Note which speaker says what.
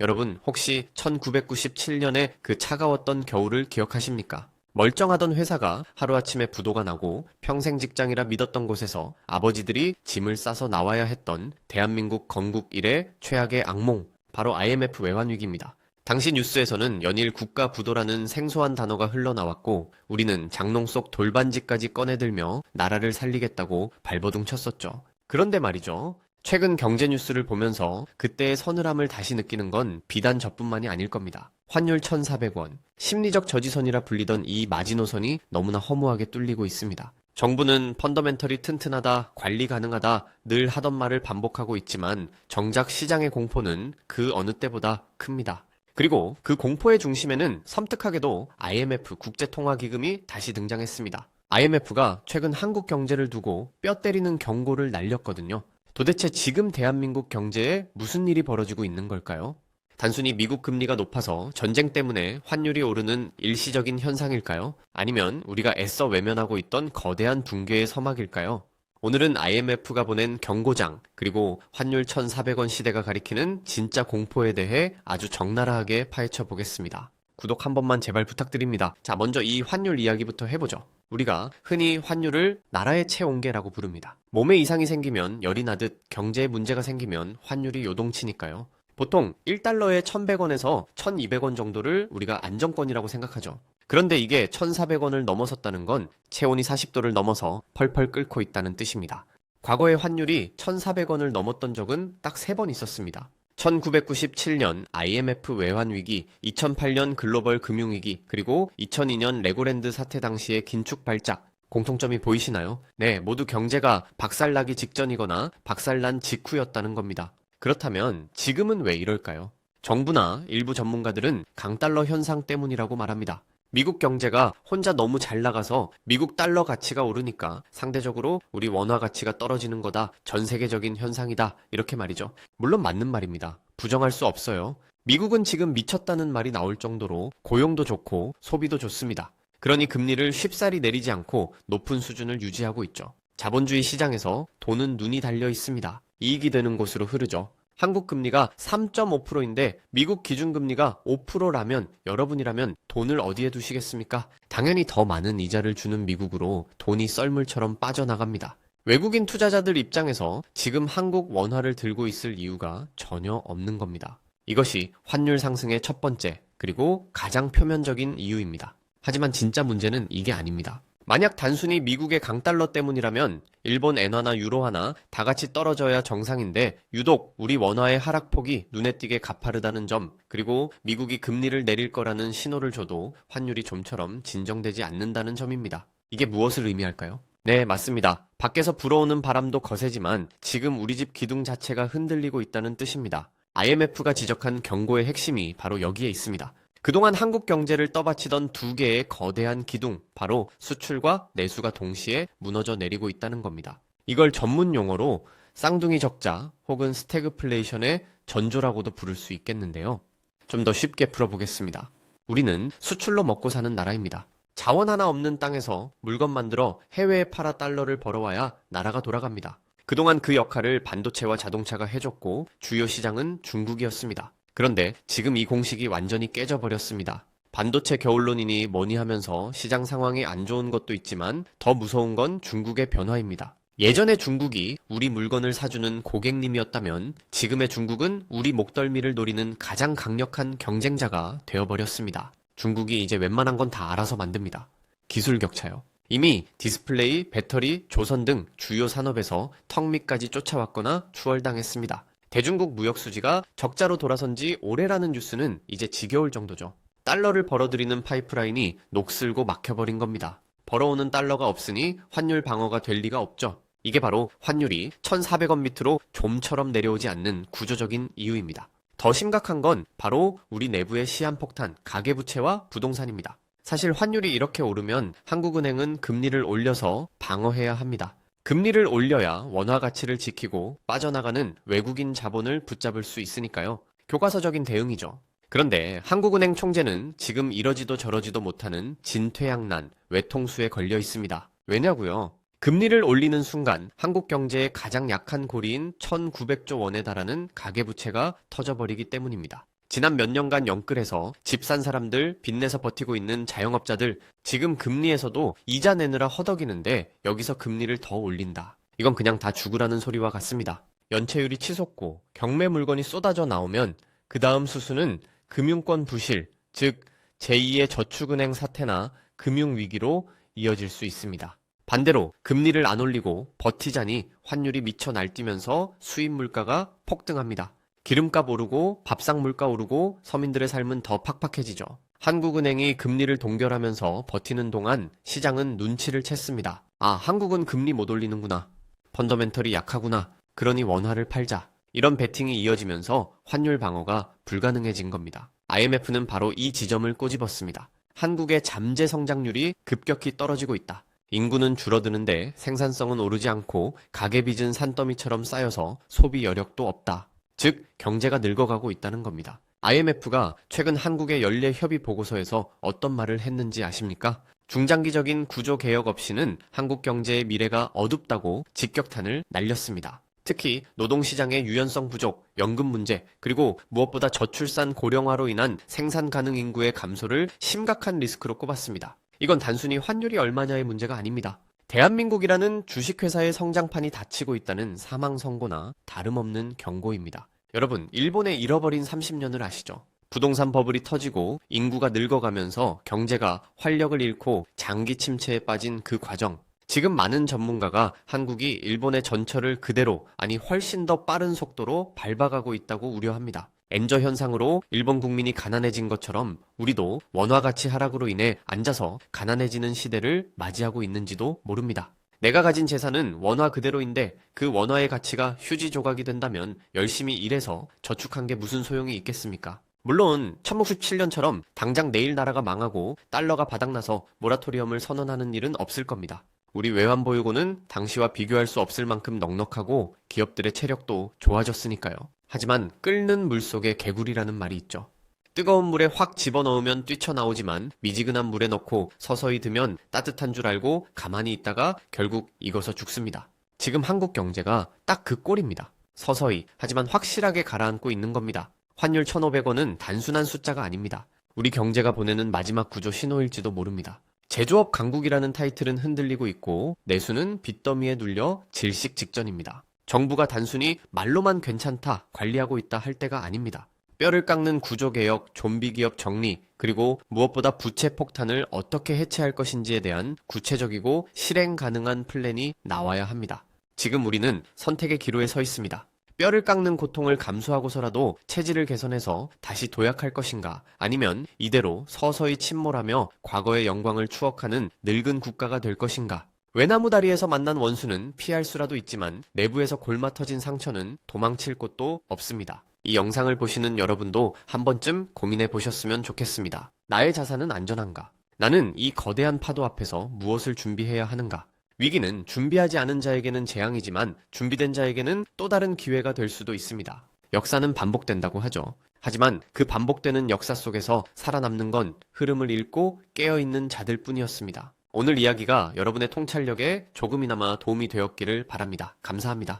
Speaker 1: 여러분 혹시 1997년에 그 차가웠던 겨울을 기억하십니까? 멀쩡하던 회사가 하루아침에 부도가 나고 평생 직장이라 믿었던 곳에서 아버지들이 짐을 싸서 나와야 했던 대한민국 건국 이래 최악의 악몽, 바로 IMF 외환위기입니다. 당시 뉴스에서는 연일 국가 부도라는 생소한 단어가 흘러나왔고 우리는 장롱 속 돌반지까지 꺼내들며 나라를 살리겠다고 발버둥 쳤었죠. 그런데 말이죠. 최근 경제 뉴스를 보면서 그때의 서늘함을 다시 느끼는 건 비단 저뿐만이 아닐 겁니다. 환율 1,400원, 심리적 저지선이라 불리던 이 마지노선이 너무나 허무하게 뚫리고 있습니다. 정부는 펀더멘털이 튼튼하다, 관리 가능하다 늘 하던 말을 반복하고 있지만 정작 시장의 공포는 그 어느 때보다 큽니다. 그리고 그 공포의 중심에는 섬뜩하게도 IMF 국제통화기금이 다시 등장했습니다. IMF가 최근 한국 경제를 두고 뼈 때리는 경고를 날렸거든요. 도대체 지금 대한민국 경제에 무슨 일이 벌어지고 있는 걸까요? 단순히 미국 금리가 높아서 전쟁 때문에 환율이 오르는 일시적인 현상일까요? 아니면 우리가 애써 외면하고 있던 거대한 붕괴의 서막일까요? 오늘은 IMF가 보낸 경고장, 그리고 환율 1,400원 시대가 가리키는 진짜 공포에 대해 아주 적나라하게 파헤쳐 보겠습니다. 구독 한 번만 제발 부탁드립니다. 자, 먼저 이 환율 이야기부터 해보죠. 우리가 흔히 환율을 나라의 체온계라고 부릅니다. 몸에 이상이 생기면 열이 나듯 경제에 문제가 생기면 환율이 요동치니까요. 보통 1달러에 1,100원에서 1,200원 정도를 우리가 안정권이라고 생각하죠. 그런데 이게 1,400원을 넘어섰다는 건 체온이 40도를 넘어서 펄펄 끓고 있다는 뜻입니다. 과거에 환율이 1,400원을 넘었던 적은 딱 3번 있었습니다. 1997년 IMF 외환위기, 2008년 글로벌 금융위기, 그리고 2002년 레고랜드 사태 당시의 긴축 발작. 공통점이 보이시나요? 네, 모두 경제가 박살나기 직전이거나 박살난 직후였다는 겁니다. 그렇다면 지금은 왜 이럴까요? 정부나 일부 전문가들은 강달러 현상 때문이라고 말합니다. 미국 경제가 혼자 너무 잘 나가서 미국 달러 가치가 오르니까 상대적으로 우리 원화 가치가 떨어지는 거다. 전 세계적인 현상이다. 이렇게 말이죠. 물론 맞는 말입니다. 부정할 수 없어요. 미국은 지금 미쳤다는 말이 나올 정도로 고용도 좋고 소비도 좋습니다. 그러니 금리를 쉽사리 내리지 않고 높은 수준을 유지하고 있죠. 자본주의 시장에서 돈은 눈이 달려 있습니다. 이익이 되는 곳으로 흐르죠. 한국 금리가 3.5%인데 미국 기준금리가 5%라면 여러분이라면 돈을 어디에 두시겠습니까? 당연히 더 많은 이자를 주는 미국으로 돈이 썰물처럼 빠져나갑니다. 외국인 투자자들 입장에서 지금 한국 원화를 들고 있을 이유가 전혀 없는 겁니다. 이것이 환율 상승의 첫 번째, 그리고 가장 표면적인 이유입니다. 하지만 진짜 문제는 이게 아닙니다. 만약 단순히 미국의 강달러 때문이라면 일본 엔화나 유로화나 다 같이 떨어져야 정상인데 유독 우리 원화의 하락폭이 눈에 띄게 가파르다는 점, 그리고 미국이 금리를 내릴 거라는 신호를 줘도 환율이 좀처럼 진정되지 않는다는 점입니다. 이게 무엇을 의미할까요? 네, 맞습니다. 밖에서 불어오는 바람도 거세지만 지금 우리 집 기둥 자체가 흔들리고 있다는 뜻입니다. IMF가 지적한 경고의 핵심이 바로 여기에 있습니다. 그동안 한국 경제를 떠받치던 두 개의 거대한 기둥, 바로 수출과 내수가 동시에 무너져 내리고 있다는 겁니다. 이걸 전문 용어로 쌍둥이 적자 혹은 스태그플레이션의 전조라고도 부를 수 있겠는데요. 좀 더 쉽게 풀어보겠습니다. 우리는 수출로 먹고 사는 나라입니다. 자원 하나 없는 땅에서 물건 만들어 해외에 팔아 달러를 벌어와야 나라가 돌아갑니다. 그동안 그 역할을 반도체와 자동차가 해줬고 주요 시장은 중국이었습니다. 그런데 지금 이 공식이 완전히 깨져버렸습니다. 반도체 겨울론이니 뭐니 하면서 시장 상황이 안 좋은 것도 있지만 더 무서운 건 중국의 변화입니다. 예전에 중국이 우리 물건을 사주는 고객님이었다면 지금의 중국은 우리 목덜미를 노리는 가장 강력한 경쟁자가 되어버렸습니다. 중국이 이제 웬만한 건 다 알아서 만듭니다. 기술 격차요. 이미 디스플레이, 배터리, 조선 등 주요 산업에서 턱 밑까지 쫓아왔거나 추월당했습니다. 대중국 무역 수지가 적자로 돌아선 지 오래라는 뉴스는 이제 지겨울 정도죠. 달러를 벌어들이는 파이프라인이 녹슬고 막혀버린 겁니다. 벌어오는 달러가 없으니 환율 방어가 될 리가 없죠. 이게 바로 환율이 1,400원 밑으로 좀처럼 내려오지 않는 구조적인 이유입니다. 더 심각한 건 바로 우리 내부의 시한폭탄, 가계부채와 부동산입니다. 사실 환율이 이렇게 오르면 한국은행은 금리를 올려서 방어해야 합니다. 금리를 올려야 원화 가치를 지키고 빠져나가는 외국인 자본을 붙잡을 수 있으니까요. 교과서적인 대응이죠. 그런데 한국은행 총재는 지금 이러지도 저러지도 못하는 진퇴양난, 외통수에 걸려 있습니다. 왜냐고요? 금리를 올리는 순간 한국 경제의 가장 약한 고리인 1,900조 원에 달하는 가계부채가 터져버리기 때문입니다. 지난 몇 년간 영끌해서 집 산 사람들, 빚내서 버티고 있는 자영업자들, 지금 금리에서도 이자 내느라 허덕이는데 여기서 금리를 더 올린다. 이건 그냥 다 죽으라는 소리와 같습니다. 연체율이 치솟고 경매 물건이 쏟아져 나오면 그 다음 수순은 금융권 부실, 즉 제2의 저축은행 사태나 금융위기로 이어질 수 있습니다. 반대로 금리를 안 올리고 버티자니 환율이 미쳐 날뛰면서 수입 물가가 폭등합니다. 기름값 오르고 밥상 물가 오르고 서민들의 삶은 더 팍팍해지죠. 한국은행이 금리를 동결하면서 버티는 동안 시장은 눈치를 챘습니다. 아, 한국은 금리 못 올리는구나. 펀더멘털이 약하구나. 그러니 원화를 팔자. 이런 베팅이 이어지면서 환율 방어가 불가능해진 겁니다. IMF는 바로 이 지점을 꼬집었습니다. 한국의 잠재 성장률이 급격히 떨어지고 있다. 인구는 줄어드는데 생산성은 오르지 않고 가계빚은 산더미처럼 쌓여서 소비 여력도 없다. 즉, 경제가 늙어가고 있다는 겁니다. IMF가 최근 한국의 연례 협의 보고서에서 어떤 말을 했는지 아십니까? 중장기적인 구조 개혁 없이는 한국 경제의 미래가 어둡다고 직격탄을 날렸습니다. 특히 노동시장의 유연성 부족, 연금 문제, 그리고 무엇보다 저출산 고령화로 인한 생산 가능 인구의 감소를 심각한 리스크로 꼽았습니다. 이건 단순히 환율이 얼마냐의 문제가 아닙니다. 대한민국이라는 주식회사의 성장판이 닫히고 있다는 사망 선고나 다름없는 경고입니다. 여러분, 일본의 잃어버린 30년을 아시죠? 부동산 버블이 터지고 인구가 늙어가면서 경제가 활력을 잃고 장기 침체에 빠진 그 과정. 지금 많은 전문가가 한국이 일본의 전철을 그대로, 아니 훨씬 더 빠른 속도로 밟아가고 있다고 우려합니다. 엔저 현상으로 일본 국민이 가난해진 것처럼 우리도 원화 가치 하락으로 인해 앉아서 가난해지는 시대를 맞이하고 있는지도 모릅니다. 내가 가진 재산은 원화 그대로인데 그 원화의 가치가 휴지 조각이 된다면 열심히 일해서 저축한 게 무슨 소용이 있겠습니까? 물론 1917년처럼 당장 내일 나라가 망하고 달러가 바닥나서 모라토리엄을 선언하는 일은 없을 겁니다. 우리 외환보유고는 당시와 비교할 수 없을 만큼 넉넉하고 기업들의 체력도 좋아졌으니까요. 하지만 끓는 물속에 개구리라는 말이 있죠. 뜨거운 물에 확 집어넣으면 뛰쳐나오지만 미지근한 물에 넣고 서서히 두면 따뜻한 줄 알고 가만히 있다가 결국 익어서 죽습니다. 지금 한국 경제가 딱 그 꼴입니다. 서서히 하지만 확실하게 가라앉고 있는 겁니다. 환율 1,500원은 단순한 숫자가 아닙니다. 우리 경제가 보내는 마지막 구조 신호일지도 모릅니다. 제조업 강국이라는 타이틀은 흔들리고 있고 내수는 빚더미에 눌려 질식 직전입니다. 정부가 단순히 말로만 괜찮다, 관리하고 있다 할 때가 아닙니다. 뼈를 깎는 구조개혁, 좀비기업 정리, 그리고 무엇보다 부채 폭탄을 어떻게 해체할 것인지에 대한 구체적이고 실행 가능한 플랜이 나와야 합니다. 지금 우리는 선택의 기로에 서 있습니다. 뼈를 깎는 고통을 감수하고서라도 체질을 개선해서 다시 도약할 것인가, 아니면 이대로 서서히 침몰하며 과거의 영광을 추억하는 늙은 국가가 될 것인가. 외나무 다리에서 만난 원수는 피할 수라도 있지만 내부에서 골마 터진 상처는 도망칠 곳도 없습니다. 이 영상을 보시는 여러분도 한 번쯤 고민해 보셨으면 좋겠습니다. 나의 자산은 안전한가? 나는 이 거대한 파도 앞에서 무엇을 준비해야 하는가? 위기는 준비하지 않은 자에게는 재앙이지만 준비된 자에게는 또 다른 기회가 될 수도 있습니다. 역사는 반복된다고 하죠. 하지만 그 반복되는 역사 속에서 살아남는 건 흐름을 읽고 깨어있는 자들 뿐이었습니다. 오늘 이야기가 여러분의 통찰력에 조금이나마 도움이 되었기를 바랍니다. 감사합니다.